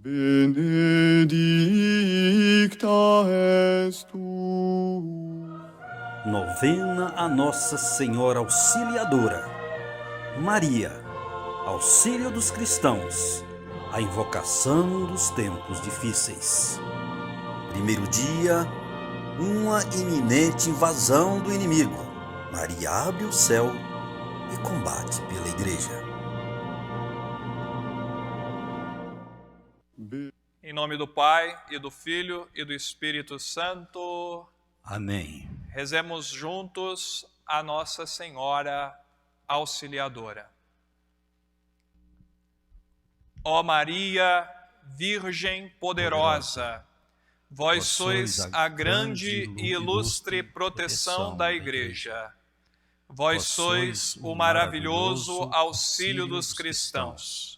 benedicta es tu. Novena a Nossa Senhora Auxiliadora. Maria, auxílio dos cristãos, a invocação dos tempos difíceis. Primeiro dia, uma iminente invasão do inimigo. Maria abre o céu e combate pela Igreja. Em nome do Pai, e do Filho, e do Espírito Santo. Amém. Rezemos juntos a Nossa Senhora Auxiliadora. Ó Maria, Virgem poderosa, vós sois a grande e ilustre proteção da Igreja. Vós sois o maravilhoso auxílio dos cristãos.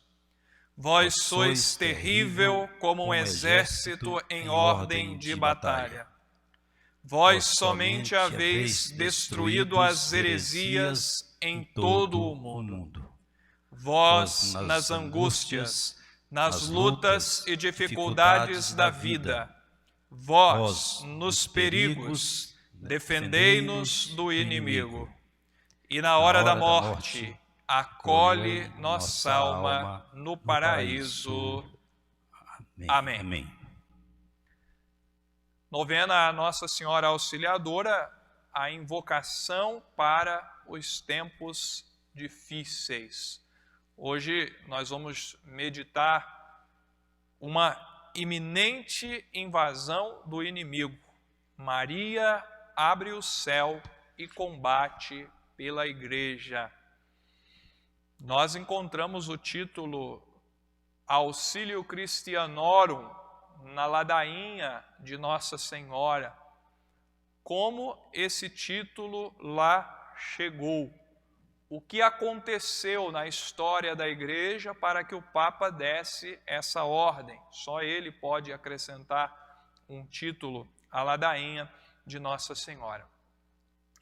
Vós sois terrível como um exército em ordem de batalha. Vós somente haveis destruído as heresias em todo o mundo. Vós, nas angústias, nas lutas e dificuldades da vida, vós, nos perigos, defendei-nos do inimigo. E na hora da morte, acolhe nossa alma no paraíso. Amém. Amém. Novena a Nossa Senhora Auxiliadora, a invocação para os tempos difíceis. Hoje nós vamos meditar uma iminente invasão do inimigo. Maria abre o céu e combate pela Igreja. Nós encontramos o título Auxílio Christianorum na ladainha de Nossa Senhora. Como esse título lá chegou? O que aconteceu na história da Igreja para que o Papa desse essa ordem? Só ele pode acrescentar um título à ladainha de Nossa Senhora.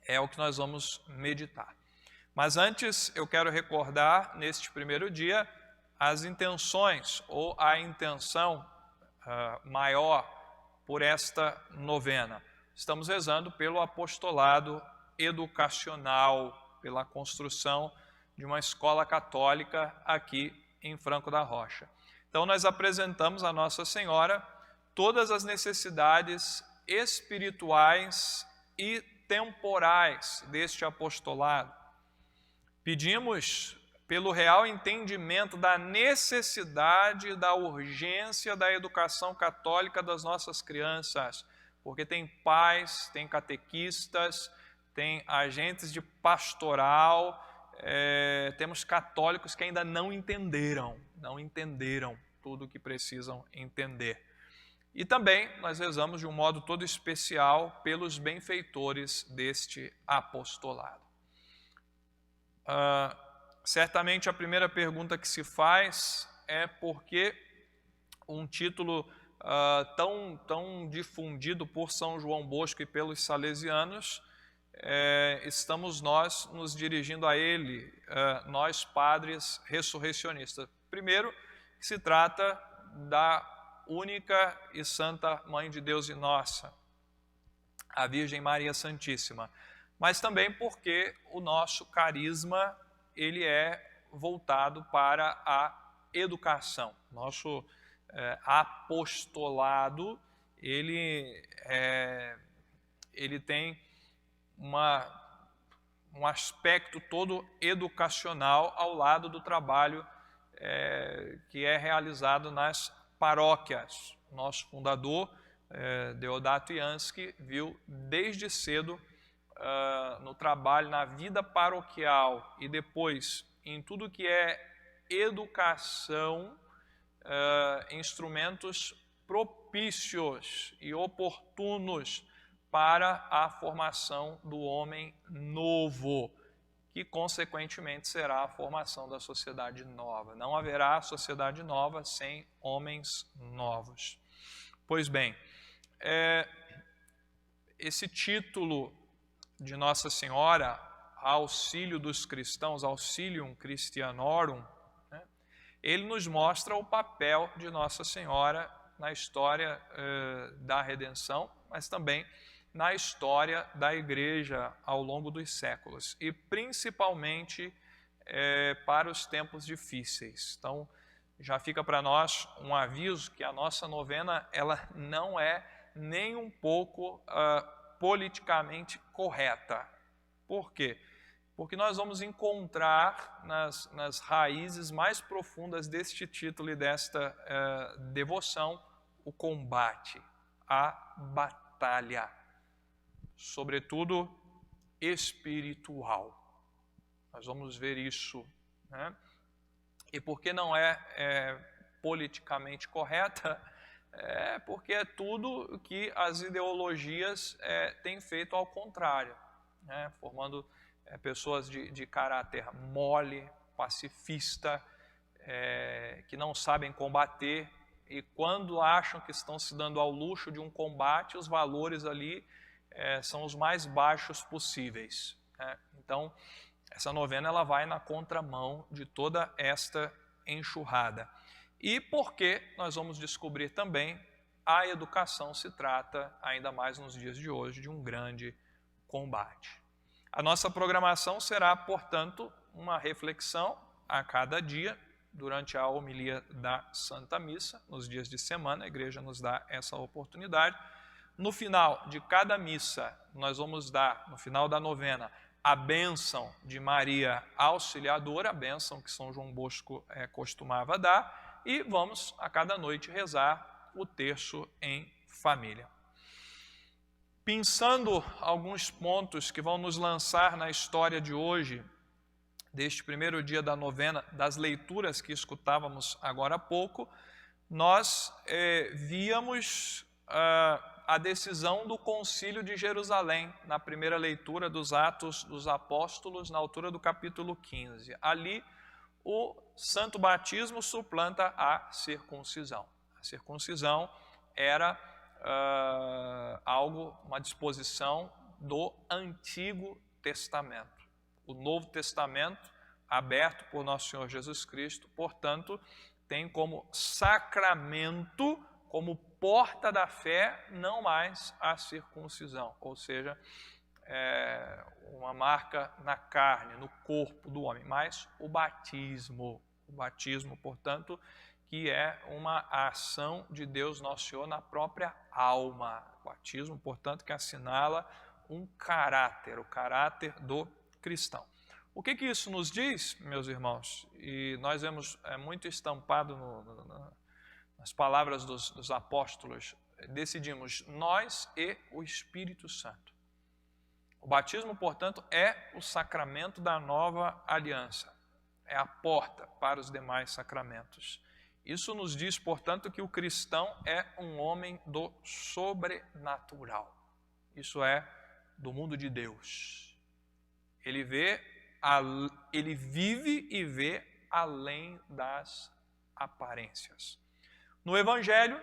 É o que nós vamos meditar. Mas antes eu quero recordar, neste primeiro dia, as intenções ou a intenção maior por esta novena. Estamos rezando pelo apostolado educacional, pela construção de uma escola católica aqui em Franco da Rocha. Então nós apresentamos a Nossa Senhora todas as necessidades espirituais e temporais deste apostolado. Pedimos pelo real entendimento da necessidade, da urgência da educação católica das nossas crianças, porque tem pais, tem catequistas, tem agentes de pastoral, temos católicos que ainda não entenderam tudo o que precisam entender. E também nós rezamos de um modo todo especial pelos benfeitores deste apostolado. Certamente a primeira pergunta que se faz é por que um título tão difundido por São João Bosco e pelos salesianos, estamos nós nos dirigindo a ele, nós padres ressurreicionistas. Primeiro, se trata da única e santa Mãe de Deus e nossa, a Virgem Maria Santíssima, mas também porque o nosso carisma ele é voltado para a educação. Nosso apostolado ele tem um aspecto todo educacional ao lado do trabalho que é realizado nas paróquias. Nosso fundador, Deodato Jansky, viu desde cedo no trabalho, na vida paroquial e depois em tudo que é educação, instrumentos propícios e oportunos para a formação do homem novo, que consequentemente será a formação da sociedade nova. Não haverá sociedade nova sem homens novos. Pois bem, esse título de Nossa Senhora, Auxílio dos Cristãos, Auxilium Christianorum, ele nos mostra o papel de Nossa Senhora na história da redenção, mas também na história da Igreja ao longo dos séculos, e principalmente para os tempos difíceis. Então, já fica para nós um aviso que a nossa novena ela não é nem um pouco politicamente correta. Por quê? Porque nós vamos encontrar nas raízes mais profundas deste título e desta devoção o combate, a batalha, sobretudo espiritual. Nós vamos ver isso, né? E por que não é politicamente correta? Porque é tudo que as ideologias têm feito ao contrário, né? Formando pessoas de caráter mole, pacifista, que não sabem combater, e quando acham que estão se dando ao luxo de um combate, os valores ali são os mais baixos possíveis, né? Então, essa novena ela vai na contramão de toda esta enxurrada. E porque nós vamos descobrir também, a educação se trata, ainda mais nos dias de hoje, de um grande combate. A nossa programação será, portanto, uma reflexão a cada dia, durante a homilia da Santa Missa, nos dias de semana, a igreja nos dá essa oportunidade. No final de cada missa, nós vamos dar, no final da novena, a bênção de Maria Auxiliadora, a bênção que São João Bosco costumava dar, e vamos a cada noite rezar o terço em família. Pensando alguns pontos que vão nos lançar na história de hoje, deste primeiro dia da novena, das leituras que escutávamos agora há pouco, nós víamos a decisão do Concílio de Jerusalém, na primeira leitura dos Atos dos Apóstolos, na altura do capítulo 15. Ali, o santo batismo suplanta a circuncisão. A circuncisão era uma disposição do Antigo Testamento. O Novo Testamento, aberto por Nosso Senhor Jesus Cristo, portanto, tem como sacramento, como porta da fé, não mais a circuncisão, ou seja, uma marca na carne, no corpo do homem, mas o batismo. O batismo, portanto, que é uma ação de Deus Nosso Senhor na própria alma. O batismo, portanto, que assinala um caráter, o caráter do cristão. O que isso nos diz, meus irmãos? E nós vemos muito estampado nas palavras dos apóstolos, decidimos nós e o Espírito Santo. O batismo, portanto, é o sacramento da nova aliança, é a porta para os demais sacramentos. Isso nos diz, portanto, que o cristão é um homem do sobrenatural, isso é, do mundo de Deus. Ele vive e vê além das aparências. No Evangelho,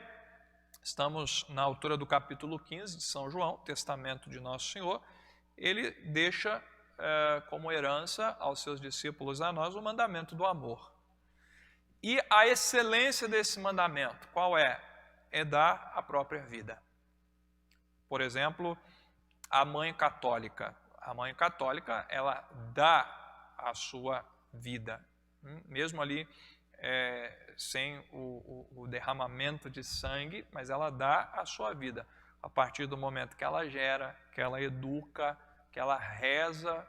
estamos na altura do capítulo 15 de São João, testamento de Nosso Senhor, ele deixa como herança aos seus discípulos, a nós, o mandamento do amor. E a excelência desse mandamento, qual é? É dar a própria vida. Por exemplo, a mãe católica. A mãe católica, ela dá a sua vida, mesmo ali sem o derramamento de sangue, mas ela dá a sua vida. A partir do momento que ela gera, que ela educa, que ela reza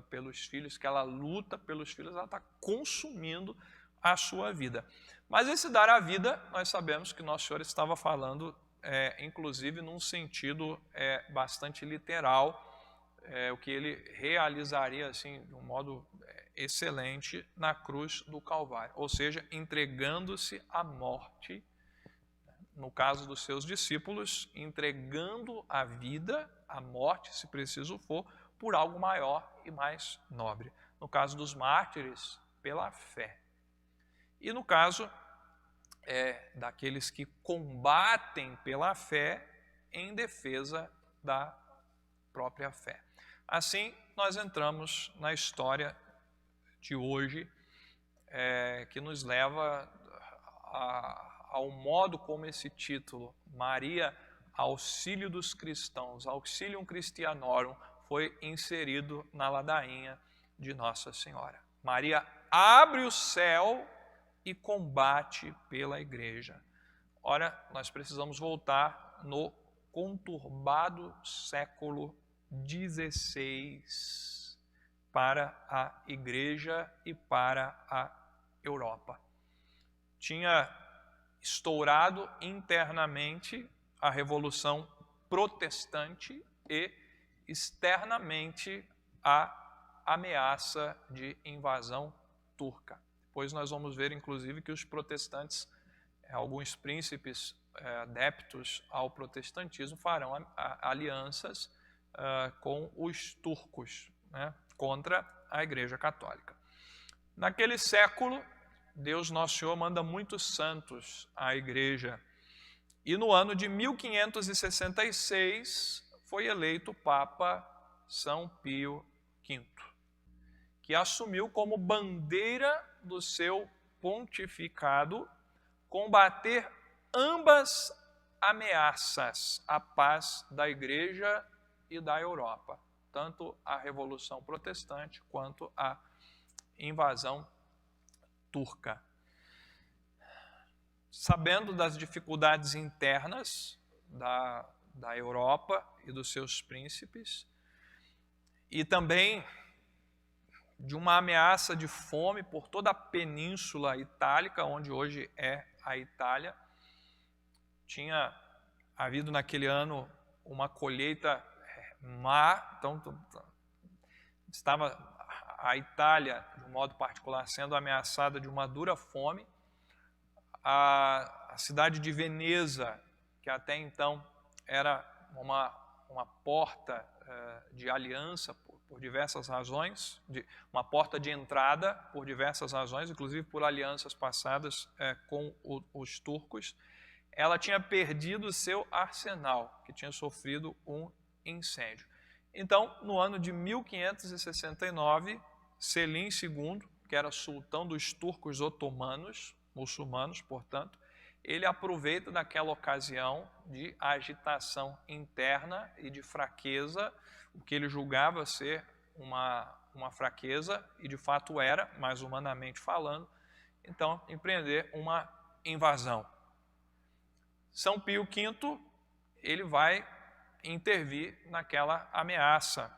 pelos filhos, que ela luta pelos filhos, ela está consumindo a sua vida. Mas esse dar a vida, nós sabemos que Nosso Senhor estava falando, inclusive, num sentido bastante literal, o que ele realizaria assim, de um modo excelente na cruz do Calvário, ou seja, entregando-se à morte, no caso dos seus discípulos, entregando a vida, a morte, se preciso for, por algo maior e mais nobre. No caso dos mártires, pela fé. E no caso daqueles que combatem pela fé em defesa da própria fé. Assim, nós entramos na história de hoje, que nos leva ao modo como esse título, Maria, Auxílio dos Cristãos, Auxilium Christianorum, foi inserido na ladainha de Nossa Senhora. Maria abre o céu e combate pela igreja. Ora, nós precisamos voltar no conturbado século XVI para a igreja e para a Europa. Tinha estourado internamente a Revolução Protestante e externamente a ameaça de invasão turca. Depois nós vamos ver, inclusive, que os protestantes, alguns príncipes adeptos ao protestantismo, farão alianças com os turcos, né, contra a Igreja Católica. Naquele século, Deus Nosso Senhor manda muitos santos à Igreja. E no ano de 1566 foi eleito o Papa São Pio V, que assumiu como bandeira do seu pontificado combater ambas ameaças à paz da Igreja e da Europa, tanto a Revolução Protestante quanto a invasão turca. Sabendo das dificuldades internas da Europa e dos seus príncipes, e também de uma ameaça de fome por toda a Península Itálica, onde hoje é a Itália. Tinha havido naquele ano uma colheita má, então estava a Itália, de um modo particular, sendo ameaçada de uma dura fome. A cidade de Veneza, que até então era uma porta de aliança por diversas razões, uma porta de entrada por diversas razões, inclusive por alianças passadas com os turcos, ela tinha perdido seu arsenal, que tinha sofrido um incêndio. Então, no ano de 1569, Selim II, que era sultão dos turcos otomanos, muçulmanos, portanto, ele aproveita daquela ocasião de agitação interna e de fraqueza, o que ele julgava ser uma fraqueza, e de fato era, mais humanamente falando, então empreender uma invasão. São Pio V, ele vai intervir naquela ameaça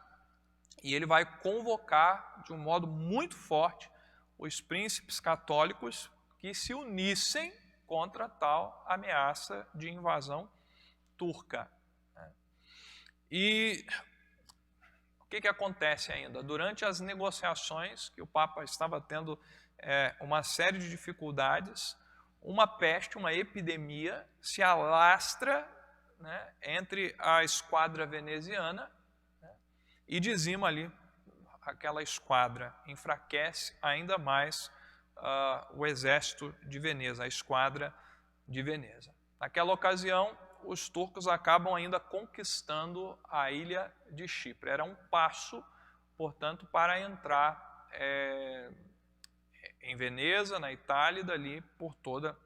e ele vai convocar de um modo muito forte os príncipes católicos que se unissem contra tal ameaça de invasão turca. E o que acontece ainda? Durante as negociações, que o Papa estava tendo uma série de dificuldades, uma peste, uma epidemia se alastra, né, entre a esquadra veneziana, né, e dizima ali aquela esquadra, enfraquece ainda mais o exército de Veneza, a esquadra de Veneza. Naquela ocasião, os turcos acabam ainda conquistando a ilha de Chipre. Era um passo, portanto, para entrar em Veneza, na Itália, e dali por toda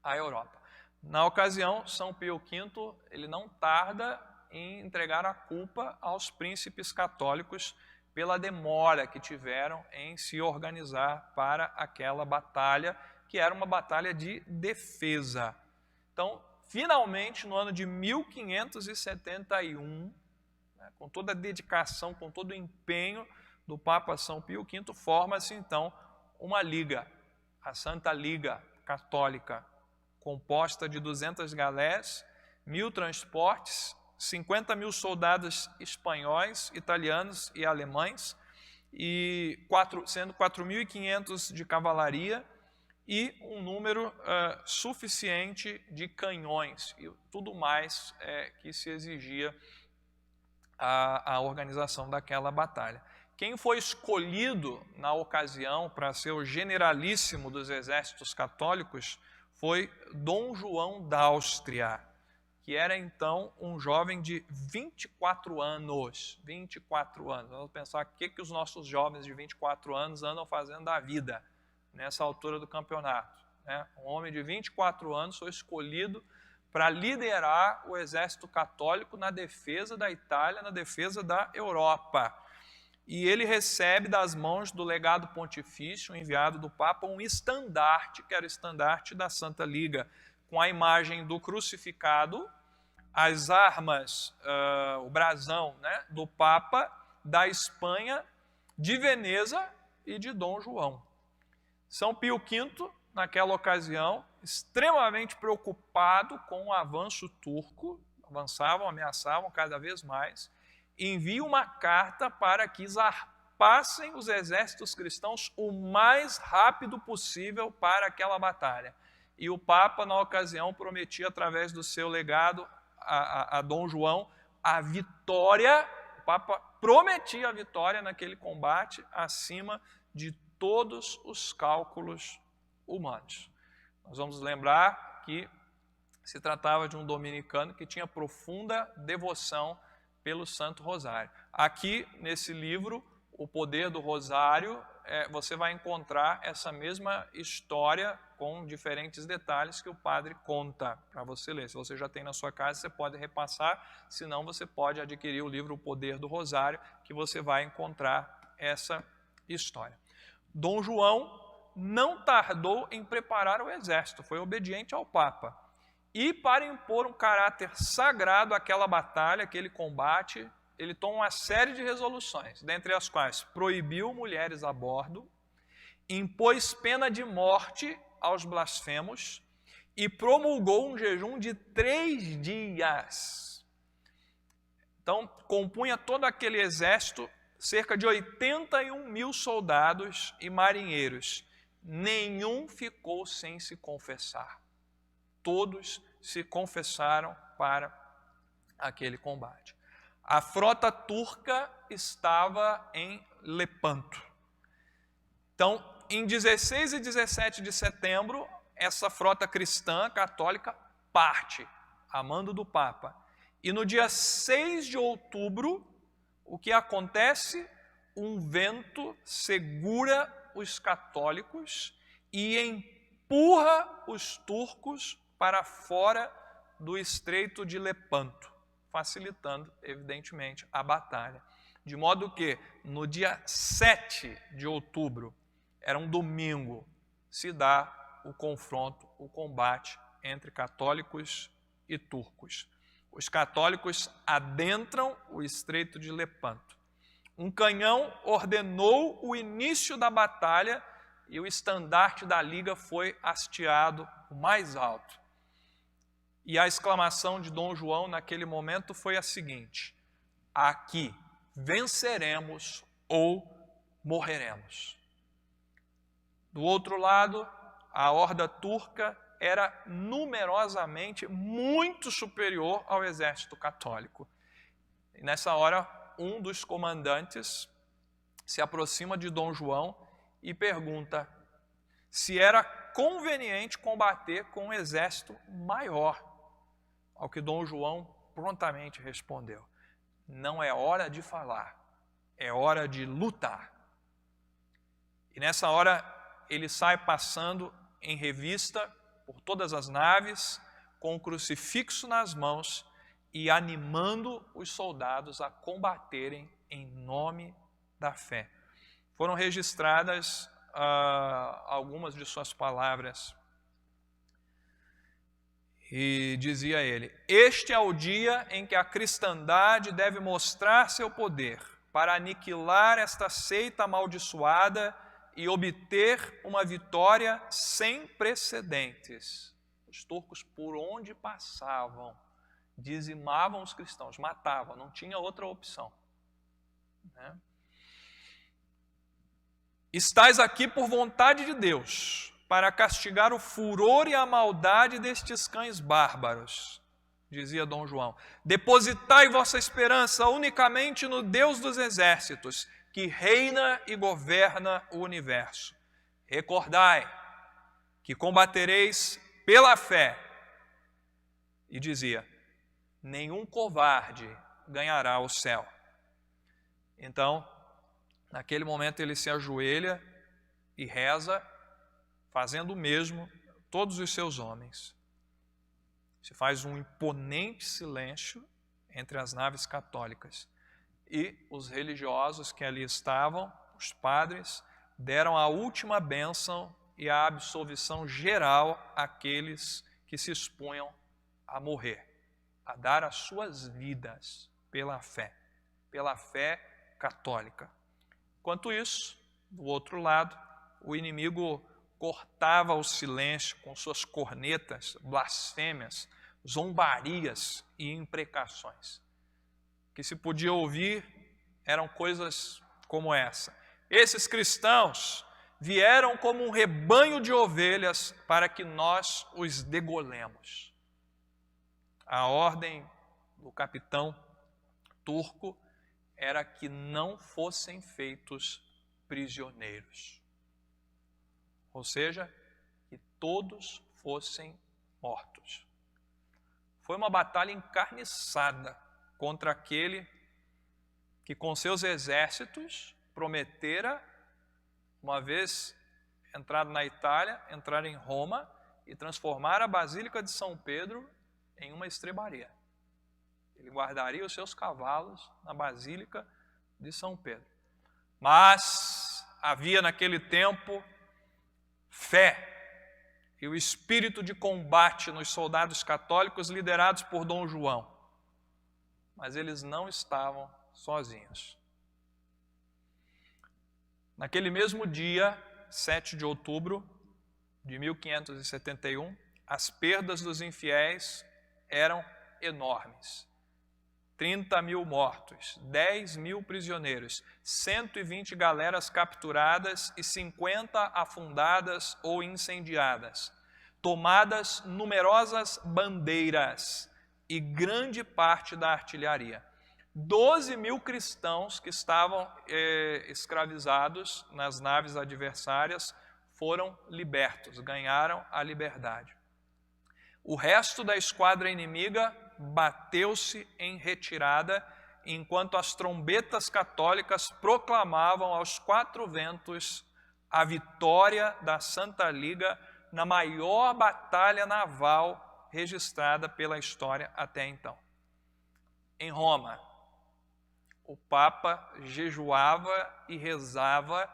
a Europa. Na ocasião, São Pio V, ele não tarda em entregar a culpa aos príncipes católicos pela demora que tiveram em se organizar para aquela batalha, que era uma batalha de defesa. Então, finalmente, no ano de 1571, né, com toda a dedicação, com todo o empenho do Papa São Pio V, forma-se então uma liga, a Santa Liga Católica, composta de 200 galés, 1000 transportes, 50.000 soldados espanhóis, italianos e alemães, sendo 4.500 de cavalaria e um número suficiente de canhões e tudo mais que se exigia a organização daquela batalha. Quem foi escolhido na ocasião para ser o generalíssimo dos exércitos católicos foi Dom João da Áustria, que era então um jovem de 24 anos. 24 anos. Vamos pensar o que os nossos jovens de 24 anos andam fazendo da vida. nessa altura do campeonato, né? Um homem de 24 anos foi escolhido para liderar o exército católico na defesa da Itália, na defesa da Europa. E ele recebe das mãos do legado pontifício, enviado do Papa, um estandarte, que era o estandarte da Santa Liga, com a imagem do crucificado, as armas, o brasão, né, do Papa, da Espanha, de Veneza e de Dom João. São Pio V, naquela ocasião, extremamente preocupado com o avanço turco, avançavam, ameaçavam cada vez mais, envia uma carta para que zarpassem os exércitos cristãos o mais rápido possível para aquela batalha. E o Papa, na ocasião, prometia, através do seu legado a Dom João, a vitória. O Papa prometia a vitória naquele combate acima de todos os cálculos humanos. Nós vamos lembrar que se tratava de um dominicano que tinha profunda devoção pelo Santo Rosário. Aqui, nesse livro, O Poder do Rosário, você vai encontrar essa mesma história com diferentes detalhes que o padre conta para você ler. Se você já tem na sua casa, você pode repassar, se não, você pode adquirir o livro O Poder do Rosário, que você vai encontrar essa história. Dom João não tardou em preparar o exército, foi obediente ao Papa. E para impor um caráter sagrado àquela batalha, àquele combate, ele toma uma série de resoluções, dentre as quais proibiu mulheres a bordo, impôs pena de morte aos blasfemos e promulgou um jejum de 3 dias. Então, compunha todo aquele exército, cerca de 81 mil soldados e marinheiros. Nenhum ficou sem se confessar. Todos se confessaram para aquele combate. A frota turca estava em Lepanto. Então, em 16 e 17 de setembro, essa frota cristã católica parte, a mando do Papa. E no dia 6 de outubro, o que acontece? Um vento segura os católicos e empurra os turcos para fora do Estreito de Lepanto, facilitando, evidentemente, a batalha. De modo que, no dia 7 de outubro, era um domingo, se dá o confronto, o combate entre católicos e turcos. Os católicos adentram o Estreito de Lepanto. Um canhão ordenou o início da batalha e o estandarte da Liga foi hasteado o mais alto. E a exclamação de Dom João naquele momento foi a seguinte: aqui venceremos ou morreremos. Do outro lado, a horda turca era numerosamente muito superior ao exército católico. E nessa hora, um dos comandantes se aproxima de Dom João e pergunta se era conveniente combater com um exército maior. Ao que Dom João prontamente respondeu: não é hora de falar, é hora de lutar. E nessa hora ele sai passando em revista por todas as naves, com o crucifixo nas mãos e animando os soldados a combaterem em nome da fé. Foram registradas algumas de suas palavras. E dizia ele: este é o dia em que a cristandade deve mostrar seu poder para aniquilar esta seita amaldiçoada e obter uma vitória sem precedentes. Os turcos, por onde passavam, dizimavam os cristãos, matavam, não tinha outra opção, né? Estais aqui por vontade de Deus, para castigar o furor e a maldade destes cães bárbaros, dizia Dom João. Depositai vossa esperança unicamente no Deus dos exércitos, que reina e governa o universo. Recordai que combatereis pela fé. E dizia: nenhum covarde ganhará o céu. Então, naquele momento ele se ajoelha e reza, fazendo o mesmo todos os seus homens. Se faz um imponente silêncio entre as naves católicas e os religiosos que ali estavam, os padres, deram a última bênção e a absolvição geral àqueles que se expunham a morrer, a dar as suas vidas pela fé católica. Enquanto isso, do outro lado, o inimigo cortava o silêncio com suas cornetas, blasfêmias, zombarias e imprecações. O que se podia ouvir eram coisas como essa: esses cristãos vieram como um rebanho de ovelhas para que nós os degolemos. A ordem do capitão turco era que não fossem feitos prisioneiros. Ou seja, que todos fossem mortos. Foi uma batalha encarniçada contra aquele que com seus exércitos prometera, uma vez entrado na Itália, entrar em Roma e transformar a Basílica de São Pedro em uma estrebaria. Ele guardaria os seus cavalos na Basílica de São Pedro. Mas havia naquele tempo fé e o espírito de combate nos soldados católicos liderados por Dom João. Mas eles não estavam sozinhos. Naquele mesmo dia, 7 de outubro de 1571, as perdas dos infiéis eram enormes. 30.000 mortos, 10.000 prisioneiros, 120 galeras capturadas e 50 afundadas ou incendiadas, tomadas numerosas bandeiras e grande parte da artilharia. 12.000 cristãos que estavam escravizados nas naves adversárias foram libertos, ganharam a liberdade. O resto da esquadra inimiga bateu-se em retirada, enquanto as trombetas católicas proclamavam aos quatro ventos a vitória da Santa Liga na maior batalha naval registrada pela história até então. Em Roma, o Papa jejuava e rezava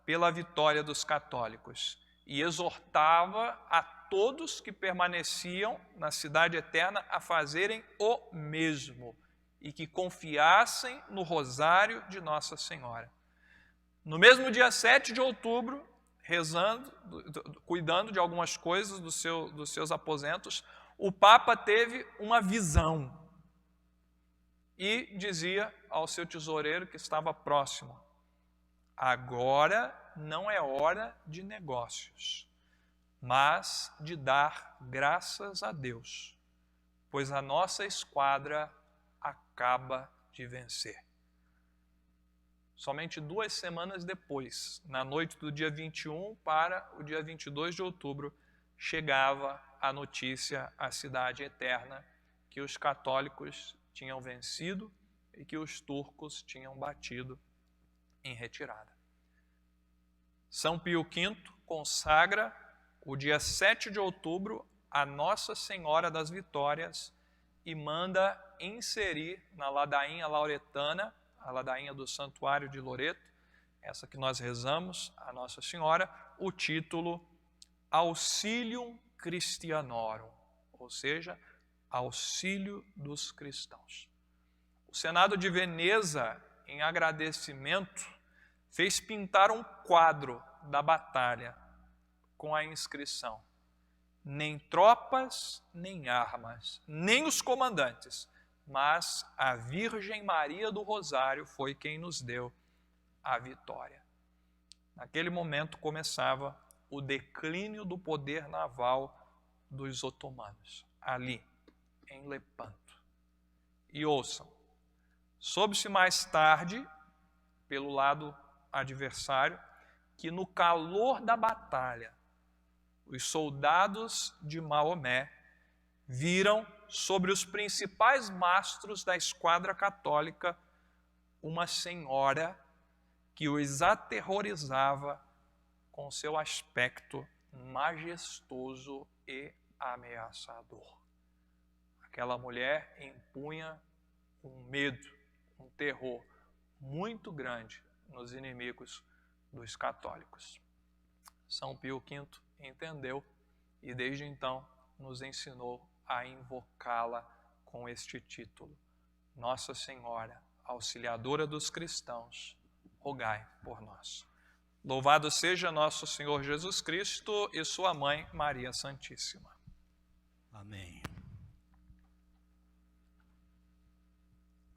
pela vitória dos católicos e exortava a todos que permaneciam na cidade eterna a fazerem o mesmo e que confiassem no rosário de Nossa Senhora. No mesmo dia 7 de outubro, rezando, cuidando de algumas coisas dos seus aposentos, o Papa teve uma visão e dizia ao seu tesoureiro que estava próximo: agora não é hora de negócios, mas de dar graças a Deus, pois a nossa esquadra acaba de vencer. Somente 2 semanas depois, na noite do dia 21 para o dia 22 de outubro, chegava a notícia à cidade eterna que os católicos tinham vencido e que os turcos tinham batido em retirada. São Pio V consagra o dia 7 de outubro a Nossa Senhora das Vitórias e manda inserir na ladainha lauretana, a ladainha do Santuário de Loreto, essa que nós rezamos, a Nossa Senhora, o título Auxilium Christianorum, ou seja, auxílio dos cristãos. O Senado de Veneza, em agradecimento, fez pintar um quadro da batalha com a inscrição: nem tropas, nem armas, nem os comandantes, mas a Virgem Maria do Rosário foi quem nos deu a vitória. Naquele momento começava o declínio do poder naval dos otomanos, ali, em Lepanto. E ouçam, soube-se mais tarde, pelo lado adversário, que no calor da batalha, os soldados de Maomé viram sobre os principais mastros da esquadra católica uma senhora que os aterrorizava com seu aspecto majestoso e ameaçador. Aquela mulher impunha um medo, um terror muito grande nos inimigos dos católicos. São Pio V entendeu e desde então nos ensinou a invocá-la com este título: Nossa Senhora, Auxiliadora dos cristãos, rogai por nós. Louvado seja nosso Senhor Jesus Cristo e sua mãe Maria Santíssima. Amém.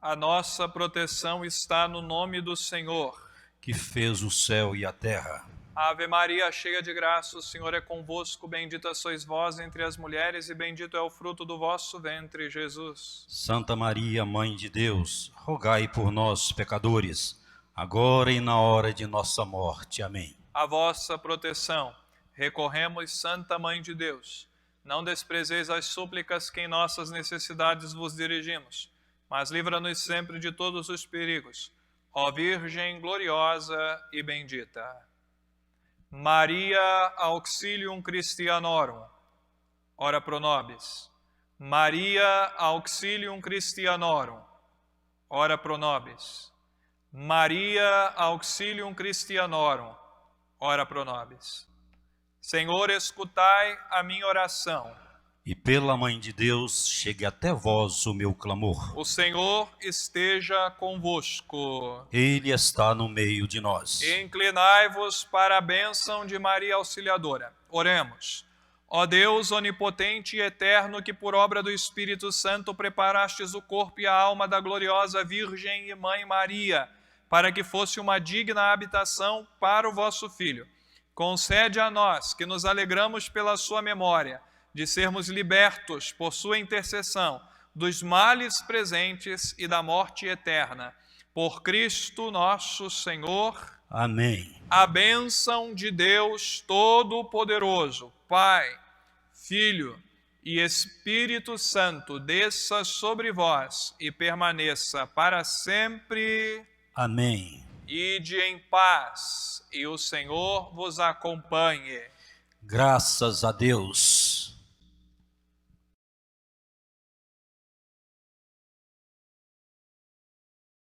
A nossa proteção está no nome do Senhor, Que fez o céu e a terra. Ave Maria, cheia de graça, o Senhor é convosco, bendita sois vós entre as mulheres e bendito é o fruto do vosso ventre, Jesus. Santa Maria, Mãe de Deus, rogai por nós, pecadores, agora e na hora de nossa morte. Amém. A vossa proteção recorremos, Santa Mãe de Deus. Não desprezeis as súplicas que em nossas necessidades vos dirigimos, mas livra-nos sempre de todos os perigos. Ó Virgem gloriosa e bendita. Maria Auxilium Christianorum, ora pro nobis. Maria Auxilium Christianorum, ora pro nobis. Maria Auxilium Christianorum, ora pro nobis. Senhor, escutai a minha oração. E pela Mãe de Deus, chegue até vós o meu clamor. O Senhor esteja convosco. Ele está no meio de nós. Inclinai-vos para a bênção de Maria Auxiliadora. Oremos. Ó Deus onipotente e eterno, que por obra do Espírito Santo preparastes o corpo e a alma da gloriosa Virgem e Mãe Maria, para que fosse uma digna habitação para o vosso Filho. Concede a nós, que nos alegramos pela sua memória, de sermos libertos por sua intercessão dos males presentes e da morte eterna. Por Cristo nosso Senhor. Amém. A bênção de Deus Todo-Poderoso, Pai, Filho e Espírito Santo, desça sobre vós e permaneça para sempre. Amém. Ide em paz, e o Senhor vos acompanhe. Graças a Deus.